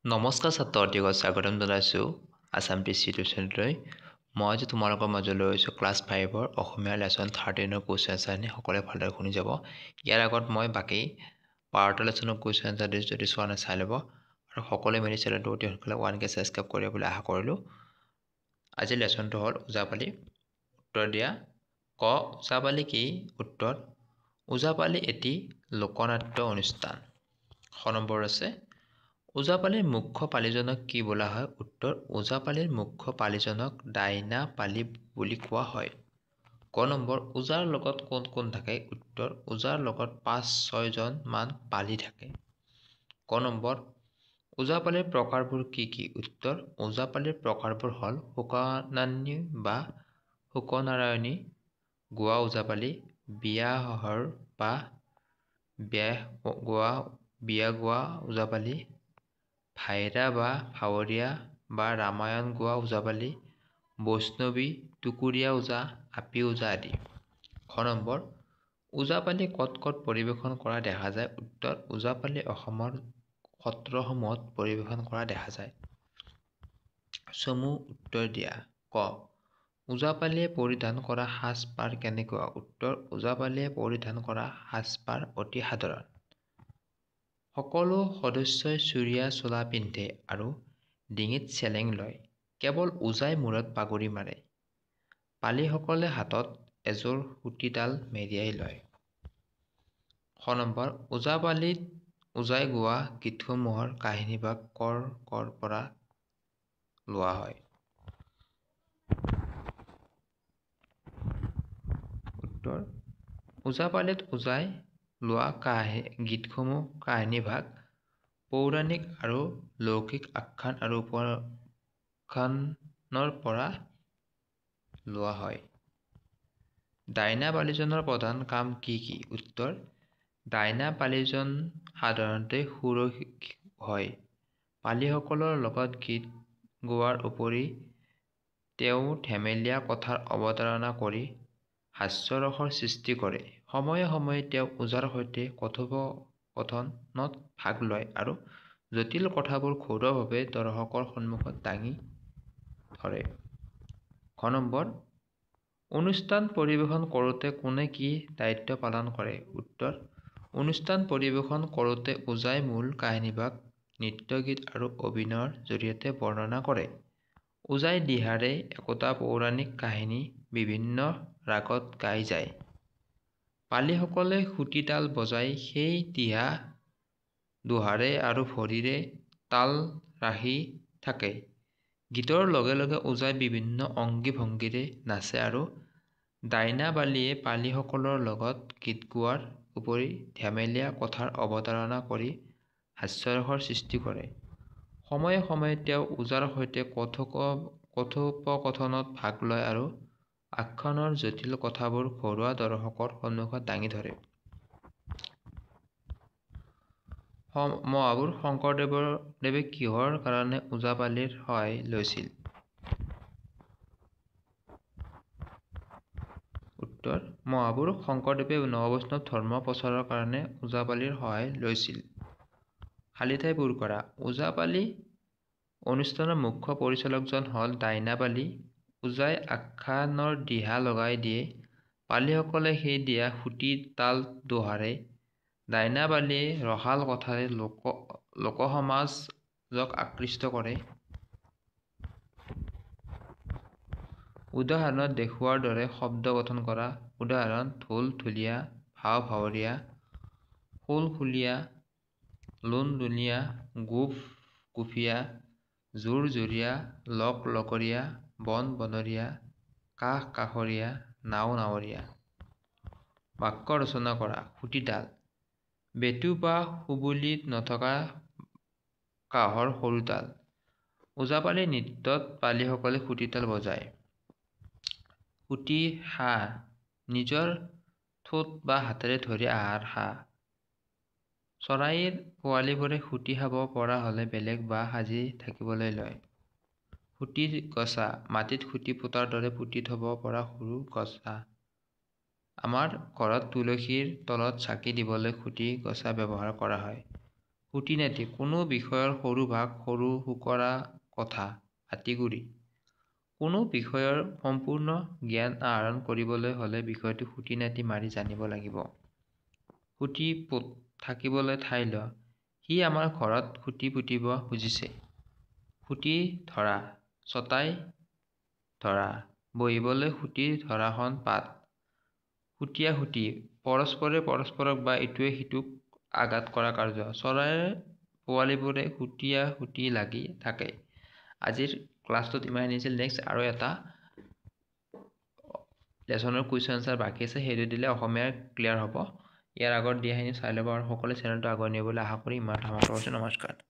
নমস্কাৰ ছাত্ৰসকলক স্বাগতম জনাইছোঁ আছাম টিউশ্যনলৈ। মই আজি তোমালোকৰ মাজলৈ আহিছোঁ ক্লাছ 5ৰ অসমীয়া লেচন 13ৰ কুৱেশ্যন আনচাৰ সকলোৱে ভালদৰে শুনি যাব। ইয়াৰ আগত মই বাকী 12টা লেচনৰ কুৱেশ্যন আনচাৰ দিছোঁ, যদি চোৱা নাই চাই ল'ব আৰু সকলোৱে মিলি চেনেলটো অতি সোনকালে 1K ছাবস্ক্ৰাইব কৰিব বুলি আশা কৰিলোঁ। আজিৰ লেচনটো হ'ল ওজাপালি। উত্তৰ দিয়া। ক ওজাপালি কি? উত্তৰ ওজাপালি এটি লোকনাট্য অনুষ্ঠান। খ নম্বৰ আছে ওজাপালিৰ মুখ্য পালিজনক কি বোলা হয়? উত্তৰ ওজাপালিৰ মুখ্য পালিজনক ডাইনা পালি বুলি কোৱা হয়। ক নম্বৰ ওজাৰ লগত কোন কোন থাকে? উত্তৰ ওজাৰ লগত 5-6 জন মান পালি থাকে। ক নম্বৰ ওজাপালিৰ প্ৰকাৰবোৰ কি কি? উত্তৰ ওজাপালিৰ প্ৰকাৰবোৰ হ'ল শুকনানী বা শুকনাৰায়ণী, গোৱা ওজাপালি, বিয়াহৰ বা বিয়া গোৱা ওজাপালি, ভাইৰা বা ভাৱৰীয়া বা ৰামায়ণ গোৱা ওজাপালি, বৈষ্ণৱী, টুকুৰীয়া ওজা, আপী ওজা আদি। খ নম্বৰ ওজাপালি ক'ত ক'ত পৰিৱেশন কৰা দেখা যায়? উত্তৰ ওজাপালি অসমৰ সত্ৰসমূহত পৰিৱেশন কৰা দেখা যায়। চমু উত্তৰ দিয়া। ক ওজাপালিয়ে পৰিধান কৰা সাজ-পাৰ কেনেকুৱা? উত্তৰ ওজাপালিয়ে পৰিধান কৰা সাজ-পাৰ অতি সাধাৰণ। সকলো সদস্যই চুৰিয়া চোলা পিন্ধে আৰু ডিঙিত চেলেং লয়। কেৱল ওজাই মূৰত পাগুৰি মাৰে। পালিসকলে হাতত এযোৰ সুঁতিডাল মেৰিয়াই লয়। খ নম্বৰ ওজাপালিত ওজাই গোৱা গীতসমূহৰ কাহিনীভাগ কৰ পৰা লোৱা হয়? উত্তৰ ওজাপালিত ওজাই লোৱা গীতসমূহ কাহিনীভাগ পৌৰাণিক আৰু লৌকিক আখ্যান আৰু উপাখ্যানৰ পৰা লোৱা হয়। ডাইনা পালিজনৰ প্ৰধান কাম কি কি? উত্তৰ ডাইনা পালিজন সাধাৰণতে সুৰক্ষিত হয়। পালিসকলৰ লগত গীত গোৱাৰ উপৰি তেওঁ ধেমেলীয়া কথাৰ অৱতাৰণা কৰি হাস্যৰসৰ সৃষ্টি কৰে। সময়ে সময়ে তেওঁ ওজাৰ সৈতে কথোপকথনত ভাগ লয় আৰু জটিল কথাবোৰ ঘৰুৱাভাৱে দৰ্শকৰ সন্মুখত দাঙি ধৰে। খ নম্বৰ অনুষ্ঠান পৰিৱেশন কৰোঁতে কোনে কি দায়িত্ব পালন কৰে? উত্তৰ অনুষ্ঠান পৰিৱেশন কৰোঁতে ওজাই মূল কাহিনীভাগ নৃত্য গীত আৰু অভিনয়ৰ জৰিয়তে বৰ্ণনা কৰে। ওজাই দিহাৰে একোটা পৌৰাণিক কাহিনী বিভিন্ন ৰাগত গাই যায়। পালিসকলে সুঁতিডাল বজাই সেই দিহা দুহাৰে আৰু ভৰিৰে তাল ৰাখি থাকে। গীতৰ লগে লগে ওজাই বিভিন্ন অংগী ভংগীৰে নাচে আৰু ডাইনা বালিয়ে পালিসকলৰ লগত গীত গোৱাৰ উপৰি ধেমেলীয়া কথাৰ অৱতাৰণা কৰি হাস্যৰসৰ সৃষ্টি কৰে। সময়ে সময়ে তেওঁ ওজাৰ সৈতে কথোপকথনত ভাগ লয় আৰু আখ্যানৰ জটিল কথাবোৰ ঘৰুৱা দৰ্শকৰ সন্মুখত দাঙি ধৰে। মহাপুৰুষ শংকৰদেৱে কিহৰ কাৰণে ওজাপালিৰ সহায় লৈছিল? উত্তৰ মহাপুৰুষ শংকৰদেৱে নৱবৈষ্ণৱ ধৰ্ম প্ৰচাৰৰ কাৰণে ওজাপালিৰ সহায় লৈছিল। খালী ঠাই পূৰ কৰা। ওজাপালি অনুষ্ঠানৰ মুখ্য পৰিচালকজন হ'ল ডাইনা পালি। ওজাই আখ্যানৰ দিহা লগাই দিয়ে। পালিসকলে সেই দিহা সুঁতি তাল দোহাৰে। ডাইনা পালিয়ে ৰসাল কথাৰে লোকসমাজক আকৃষ্ট কৰে। উদাহৰণত দেখুওৱাৰ দৰে শব্দ গঠন কৰা। উদাহৰণ ঢোল ঢুলীয়া, ভাও ভাৱৰীয়া, খোল খুলীয়া, লোণ লুণীয়া, গোফ গুফীয়া, জোৰ জুৰীয়া, লক লকৰীয়া, বন বনৰীয়া, কাষ কাষৰীয়া, নাও নাৱৰীয়া। বাক্য ৰচনা কৰা। সুঁতিডাল বেটু বা সুবুলি নথকা কাহৰ সৰুডাল। ওজাপালি নৃত্যত পালিসকলে সুঁতিডাল বজায়। সুঁতি খা নিজৰ ঠোঁট বা হাতেৰে ধৰি আহাৰ খা। চৰাইৰ পোৱালিবোৰে সুঁতি খাব পৰা হ'লে বেলেগ বাহ সাজি থাকিবলৈ লয়। সুঁতি গছা মাটিত সুঁতি পোতাৰ দৰে পুতি থব পৰা সৰু গছা। আমাৰ ঘৰত তুলসীৰ তলত চাকি দিবলৈ সুঁতি গছা ব্যৱহাৰ কৰা হয়। খুঁটিনাটি কোনো বিষয়ৰ সৰু ভাগ সৰু সুকৰা কথা আঁতিগুৰি কোনো বিষয়ৰ সম্পূৰ্ণ জ্ঞান আহৰণ কৰিবলৈ হ'লে বিষয়টো খুঁটিনাটি মাৰি জানিব লাগিব। খুঁটি থাকিবলৈ ঠাই লোৱা সি আমাৰ ঘৰত খুঁটি পুতিব খুজিছে। খুঁটি ধৰা ছটাই ধৰা বহিবলৈ খুঁটি ধৰাখন পাত। খুঁটিয়া খুঁটি পৰস্পৰে পৰস্পৰক বা ইটোৱে সিটোক আঘাত কৰা কাৰ্য। চৰাইৰ পোৱালিবোৰে খুঁটিয়া খুঁটি লাগি থাকে। আজিৰ ক্লাছটোত ইমানেই আছিল। নেক্সট আৰু এটা লেচনৰ কুৱেশ্যন আনচাৰ বাকী আছে, সেইটো দিলে অসমীয়া ক্লিয়াৰ হ'ব। ইয়াৰ আগত দিয়াখিনি চাই ল'ব আৰু সকলোৱে চেনেলটো আগুৱাই নিবলৈ আশা কৰি ইমান সামৰণি কৰিছোঁ। নমস্কাৰ।